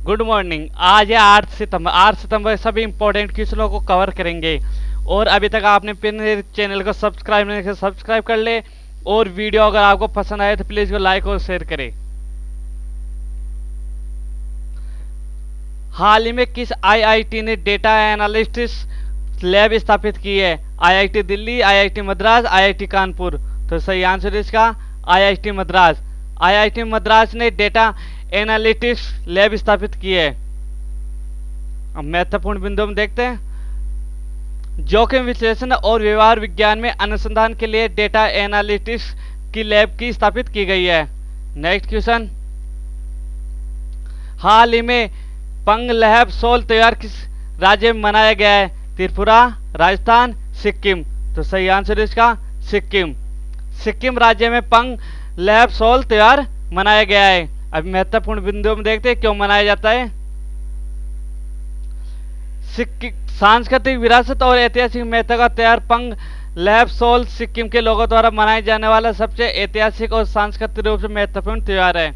Good morning. आज है 8 सितंबर। 8 सितंबर सभी इंपॉर्टेंट क्वेश्चनों को कवर करेंगे। और अभी तक आपने मेरे चैनल को सब्सक्राइब नहीं किया, सब्सक्राइब कर ले। और वीडियो अगर आपको पसंद आए तो प्लीज लाइक और शेयर करें। हाल ही में किस आईआईटी ने डेटा एनालिटिक्स लैब स्थापित की है? IIT Delhi, IIT Madras, IIT Kanpur. तो सही आंसर इसका आईआईटी मद्रास। आईआईटी मद्रास ने डेटा एनालिटिक्स लैब स्थापित की है। अब महत्वपूर्ण बिंदु हम देखते हैं। जोखिम विश्लेषण और व्यवहार विज्ञान में अनुसंधान के लिए डेटा एनालिटिक्स की लैब की स्थापित की गई है। नेक्स्ट क्वेश्चन, हाल ही में पंग लैब सोल त्योहार किस राज्य में मनाया गया है? त्रिपुरा, राजस्थान, सिक्किम। तो सही आंसर इसका सिक्किम। सिक्किम राज्य में पंग लैब सोल त्योहार मनाया गया है। अब महत्वपूर्ण बिंदु में देखते हैं क्यों मनाया जाता है। सांस्कृतिक विरासत और ऐतिहासिक महत्व का त्योहार पंग लैब सोल सिक्किम के लोगों द्वारा मनाए जाने वाला सबसे ऐतिहासिक और सांस्कृतिक रूप से महत्वपूर्ण त्योहार है।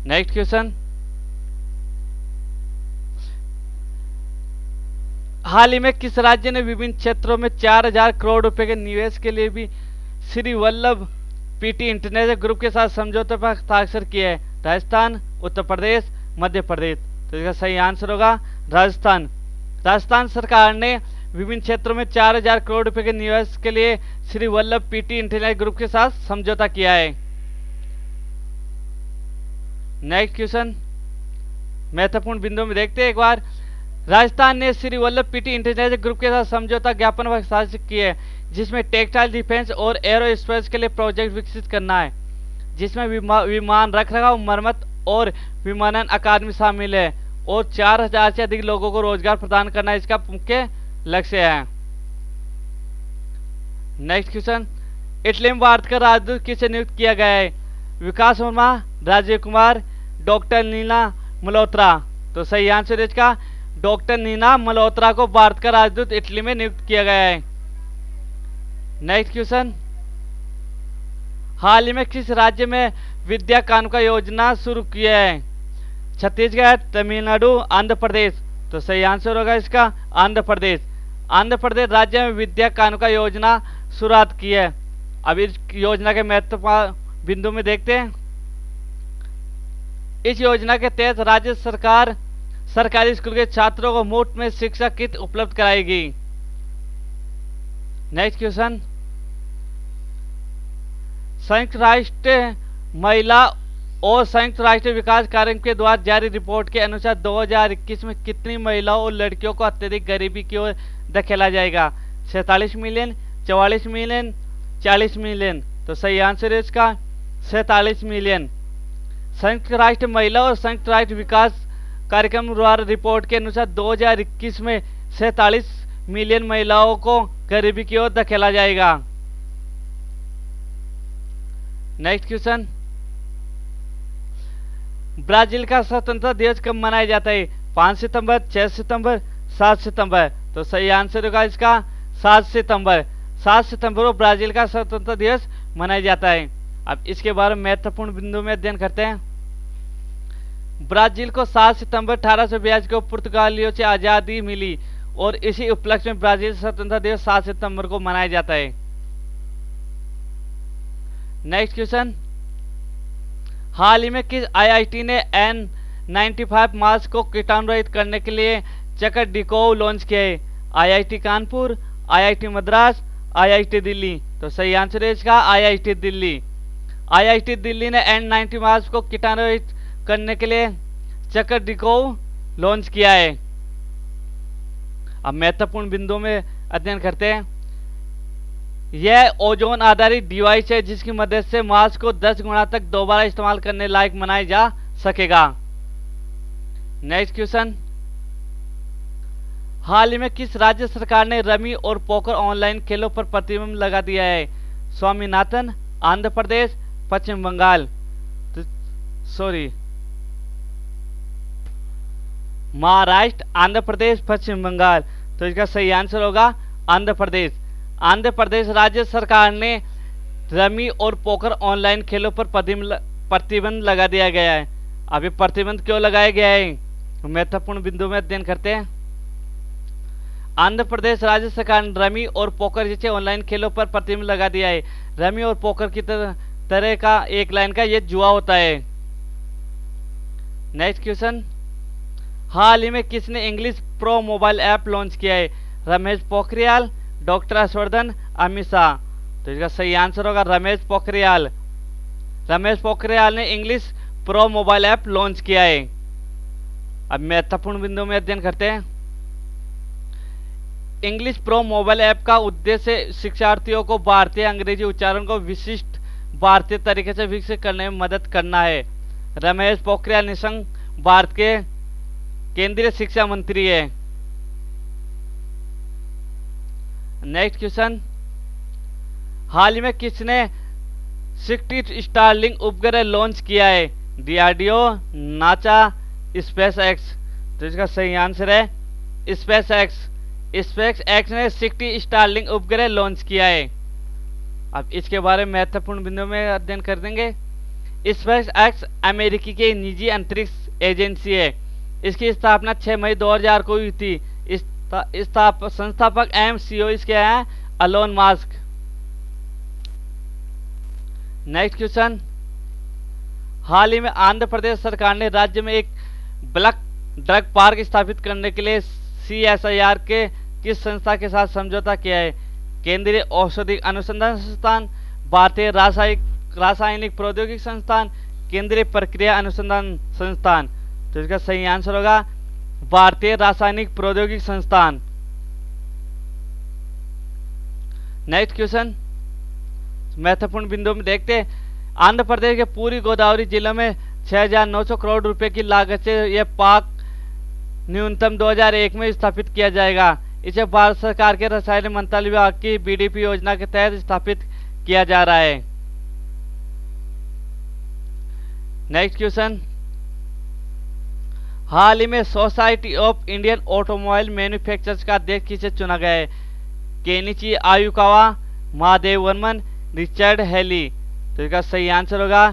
नेक्स्ट क्वेश्चन, हाल ही में किस राज्य ने विभिन्न क्षेत्रों में 4000 करोड़ रुपए के निवेश के लिए भी Shri Vallabh PT international group के साथ समझौते पर हस्ताक्षर किए हैं? राजस्थान, उत्तर प्रदेश, मध्य प्रदेश। तो इसका सही आंसर होगा राजस्थान। राजस्थान सरकार ने विभिन्न क्षेत्रों में 4000 करोड़ रुपए के निवेश के लिए Shri Vallabh PT international group के साथ समझौता किया है। नेक्स्ट क्वेश्चन, महत्वपूर्ण बिंदु में देखते हैं एक बार। राजस्थान ने Shri Vallabh PT international group के साथ समझौता ज्ञापन पर हस्ताक्षर किए हैं जिसमें टेक्सटाइल, डिफेंस और एरोस्पेस के लिए प्रोजेक्ट विकसित करना है, जिसमें विमान रखरखाव, मरम्मत और विमानन अकादमी शामिल है और 4000 से अधिक लोगों को रोजगार प्रदान करना इसका मुख्य लक्ष्य है। नेक्स्ट क्वेश्चन, इटली में भारत का राजदूत किसे नियुक्त किया गया है? विकास वर्मा, राजीव कुमार, डॉक्टर नीना मल्होत्रा। तो सही आंसर इसका डॉक्टर नीना मल्होत्रा को भारत का राजदूत इटली में नियुक्त किया गया है। नेक्स्ट क्वेश्चन, हाल ही में किस राज्य में विद्या कानून योजना शुरू किया है? छत्तीसगढ़, तमिलनाडु, आंध्र प्रदेश। तो सही आंसर होगा इसका आंध्र प्रदेश। आंध्र प्रदेश राज्य में विद्या कानून योजना शुरुआत की है। अब इस योजना के महत्वपूर्ण बिंदु में देखते हैं। इस योजना के तहत राज्य सरकार सरकारी स्कूल के छात्रों को मुफ्त में शिक्षा किट उपलब्ध कराएगी। नेक्स्ट क्वेश्चन, संयुक्त राष्ट्र महिला और संयुक्त राष्ट्र विकास कार्यक्रम के द्वारा जारी रिपोर्ट के अनुसार 2021 में कितनी महिलाओं और लड़कियों को अत्यधिक गरीबी की ओर धकेला जाएगा? 47 मिलियन, 44 मिलियन, 40 मिलियन। तो सही आंसर है इसका 47 मिलियन। संयुक्त राष्ट्र महिला और संयुक्त राष्ट्र विकास कार्यक्रम द्वारा रिपोर्ट के अनुसार 2021 में 47 मिलियन महिलाओं को गरीबी की ओर धकेला जाएगा। नेक्स्ट क्वेश्चन, ब्राजील का स्वतंत्रता दिवस कब मनाया जाता है? 5 सितंबर, 6 सितंबर, 7 सितंबर। तो सही आंसर होगा इसका 7 सितंबर। 7 सितंबर को ब्राजील का स्वतंत्रता दिवस मनाया जाता है। अब इसके बारे में महत्वपूर्ण बिंदु में अध्ययन करते हैं। ब्राजील को 7 सितंबर 1882 को पुर्तगालियों से आजादी मिली और इसी उपलक्ष्य में ब्राजील स्वतंत्रता दिवस 7 सितंबर को मनाया जाता है। नेक्स्ट क्वेश्चन, हाल ही में किस आईआईटी ने N95 मास्क को कीटाणु रहित करने के लिए चकर डिकोव लॉन्च किया है? IIT Kanpur, IIT Madras, IIT Delhi. तो सही आंसर है इसका आईआईटी दिल्ली। आईआईटी दिल्ली ने N90 मास्क को कीटाणु रहित करने के लिए चकर डिकोव लॉन्च किया है। अब महत्वपूर्ण बिंदु में अध्ययन करते हैं। यह ओजोन आधारित डिवाइस है जिसकी मदद से मास्क को 10 गुना तक दोबारा इस्तेमाल करने लायक बनाया जा सकेगा। नेक्स्ट क्वेश्चन, हाल ही में किस राज्य सरकार ने रमी और पोकर ऑनलाइन खेलों पर प्रतिबंध लगा दिया है? स्वामीनाथन, आंध्र प्रदेश, पश्चिम बंगाल। महाराष्ट्र, आंध्र प्रदेश, पश्चिम बंगाल। तो इसका सही आंसर होगा आंध्र प्रदेश। आंध्र प्रदेश राज्य सरकार ने रमी और पोकर ऑनलाइन खेलों पर प्रतिबंध लगा दिया गया है। अभी प्रतिबंध क्यों लगाया गया है? महत्वपूर्ण बिंदु में अध्ययन करते हैं। आंध्र प्रदेश राज्य सरकार ने रमी और पोकर जैसे ऑनलाइन खेलों पर प्रतिबंध लगा दिया है। रमी और पोकर की तरह का एक लाइन का ये जुआ होता है। नेक्स्ट क्वेश्चन, हाल ही में किसने English pro mobile app launch किया है? रमेश पोखरियाल, डॉक्टर हर्षवर्धन, अमित शाह। तो इसका सही आंसर होगा रमेश पोखरियाल। रमेश पोखरियाल ने English pro mobile app launch किया है। अब महत्वपूर्ण बिंदु में अध्ययन करते हैं। इंग्लिश प्रो मोबाइल ऐप का उद्देश्य शिक्षार्थियों को भारतीय अंग्रेजी उच्चारण को विशिष्ट भारतीय तरीके से विकसित करने में मदद करना है। रमेश पोखरियाल निशंक भारत के केंद्रीय शिक्षा मंत्री है। नेक्स्ट क्वेश्चन, हाल ही में किसने 60 स्टारलिंक उपग्रह लॉन्च किया है? DRDO, NASA, space x. तो इसका सही आंसर है स्पेस एक्स। स्पेस एक्स ने 60 स्टारलिंक उपग्रह लॉन्च किया है। अब इसके बारे में महत्वपूर्ण बिंदु में अध्ययन कर देंगे। स्पेस एक्स अमेरिकी की निजी अंतरिक्ष एजेंसी है। इसकी स्थापना 6 मई 2000 को हुई थी। संस्थापक एवं सीईओ इसके हैं एलोन मस्क। नेक्स्ट क्वेश्चन, हाल ही में आंध्र प्रदेश सरकार ने राज्य में एक ब्लैक ड्रग पार्क स्थापित करने के लिए CSIR के किस संस्था के साथ समझौता किया है? केंद्रीय औषधि अनुसंधान संस्थान, भारतीय रासायनिक प्रौद्योगिकी संस्थान, केंद्रीय प्रक्रिया अनुसंधान संस्थान। तो इसका सही आंसर होगा भारतीय रासायनिक प्रौद्योगिकी संस्थान। नेक्स्ट क्वेश्चन, महत्वपूर्ण बिंदु में देखते हैं। आंध्र प्रदेश के पूरी गोदावरी जिले में 6,900 करोड़ रुपए की लागत से यह पार्क न्यूनतम 2001 में स्थापित किया जाएगा। इसे भारत सरकार के रसायन मंत्रालय विभाग की BDP योजना के तहत स्थापित किया जा रहा है। नेक्स्ट क्वेश्चन, हाल ही में society of Indian automobile manufacturers का अध्यक्ष किसे चुना गया है? Kenichi Ayukawa, Mahadev Verman, Richard Haley. तो इसका सही आंसर होगा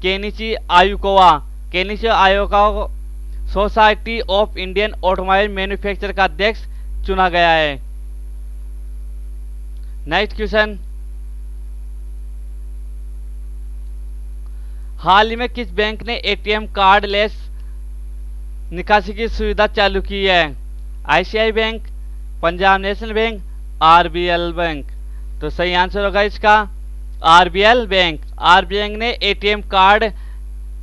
Kenichi Ayukawa. Kenichi Ayukawa society of Indian automobile manufacturer का अध्यक्ष चुना गया है। नेक्स्ट क्वेश्चन, हाल ही में किस बैंक ने ATM कार्डलेस निकासी की सुविधा चालू की है? ICICI bank, Punjab national bank, RBL bank. तो सही आंसर होगा इसका RBL बैंक। RBL ने ATM कार्ड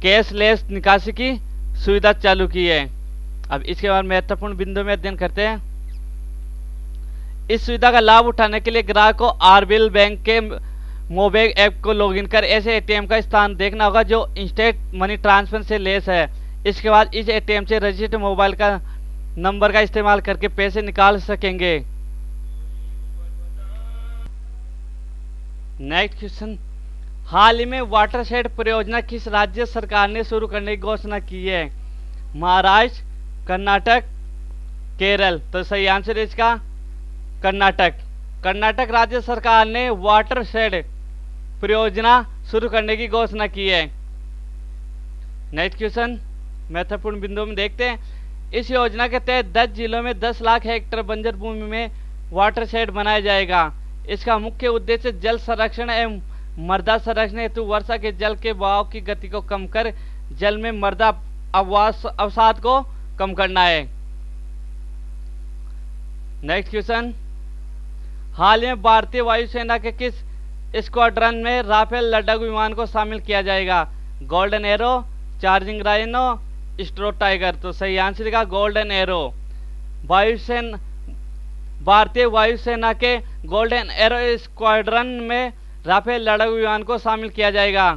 कैशलेस निकासी की सुविधा चालू की है। अब इसके बाद महत्वपूर्ण बिंदु में अध्ययन करते हैं। इस सुविधा का लाभ उठाने के लिए ग्राहक को RBL बैंक के मोबाइल ऐप को लॉगिन कर ऐसे ATM का स्थान देखना होगा जो इंस्टेंट मनी ट्रांसफर से लेस है। इसके बाद इस ATM से रजिस्टर्ड मोबाइल का नंबर का इस्तेमाल करके पैसे निकाल सकेंगे। नेक्स्ट क्वेश्चन, हाल ही में वाटरशेड परियोजना किस राज्य सरकार ने शुरू करने की घोषणा की है? महाराष्ट्र, कर्नाटक, केरल। तो सही आंसर है इसका कर्नाटक। कर्नाटक राज्य सरकार ने वाटरशेड परियोजना शुरू करने की घोषणा की है। नेक्स्ट क्वेश्चन, महत्वपूर्ण बिंदु में देखते हैं। इस योजना के तहत 10 जिलों में 10 लाख हेक्टेयर बंजर भूमि में वाटरशेड बनाया जाएगा। इसका मुख्य उद्देश्य जल संरक्षण एवं मृदा संरक्षण हेतु वर्षा के जल के बहाव की गति को कम कर जल में मृदा अवसाद को कम करना है। नेक्स्ट क्वेश्चन, हाल में भारतीय वायुसेना के किस स्क्वाड्रन में राफेल लड़ाकू विमान को शामिल किया जाएगा? Golden arrow, charging rhino, स्ट्रो tiger. तो सही आंसर का गोल्डन एरो। भारतीय वायुसेना के गोल्डन एरो स्क्वाड्रन में राफेल लड़ाकू विमान को शामिल किया जाएगा।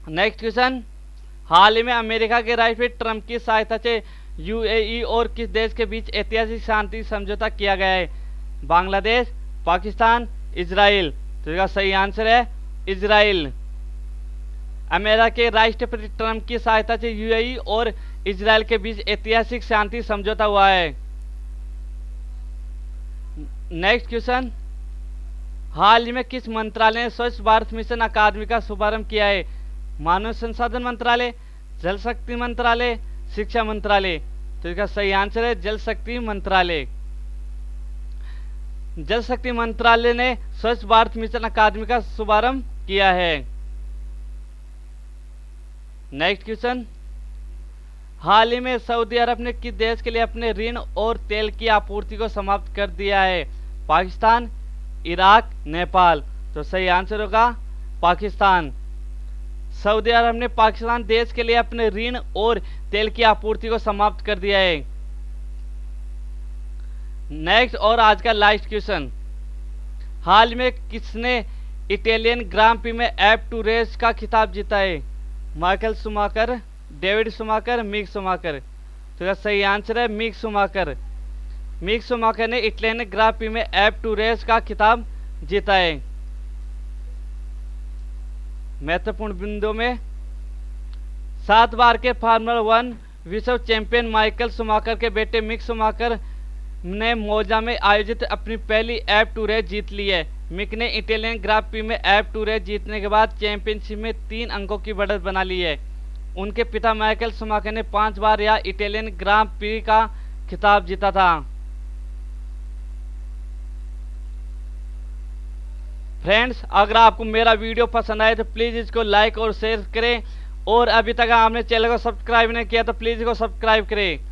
नेक्स्ट क्वेश्चन, हाल ही में अमेरिका के राष्ट्रपति ट्रंप की सहायता से UAE और किस देश के बीच ऐतिहासिक शांति समझौता किया गया है? बांग्लादेश, पाकिस्तान, इजराइल। तो इसका सही आंसर है इजराइल। अमेरिका के राष्ट्रपति ट्रंप की सहायता से UAE और इजराइल के बीच ऐतिहासिक शांति समझौता हुआ है। नेक्स्ट क्वेश्चन, हाल ही में किस मंत्रालय ने स्वच्छ भारत मिशन अकादमी का शुभारंभ किया है? मानव संसाधन मंत्रालय, जल शक्ति मंत्रालय, शिक्षा मंत्रालय। तो इसका सही आंसर है जल शक्ति मंत्रालय। जल शक्ति मंत्रालय ने स्वच्छ भारत मिशन अकादमी का शुभारंभ किया है। नेक्स्ट क्वेश्चन, हाल ही में सऊदी अरब ने किस देश के लिए अपने ऋण और तेल की आपूर्ति को समाप्त कर दिया है? पाकिस्तान, इराक, नेपाल। तो सही आंसर होगा पाकिस्तान। सऊदी अरब ने पाकिस्तान देश के लिए अपने ऋण और तेल की आपूर्ति को समाप्त कर दिया है। नेक्स्ट और आज का लास्ट क्वेश्चन, हाल में किसने इटालियन ग्रां प्री में F2 रेस का खिताब जीता है? Michael Schumacher, David Schumacher, Mick Schumacher. तो इसका सही आंसर है मिक शुमाकर। मिक शुमाकर ने इटालियन ग्रां प्री में F2 रेस का खिताब जीता है। महत्वपूर्ण बिंदु में 7 बार के फार्मूला 1 विश्व चैंपियन माइकल शुमाकर के बेटे मिक शुमाकर ने मोजा में आयोजित अपनी पहली F2 रेस जीत ली है। मिक ने इटालियन ग्रां प्री में F2 रेस जीतने के बाद चैंपियनशिप में 3 अंकों की बढ़त बना ली है। उनके पिता माइकल शुमाकर ने 5 बार यह इटालियन ग्रां प्री का खिताब जीता था। फ्रेंड्स, अगर आपको मेरा वीडियो पसंद आए तो प्लीज़ इसको लाइक और शेयर करें, और अभी तक आपने चैनल को सब्सक्राइब नहीं किया तो प्लीज़ इसको सब्सक्राइब करें।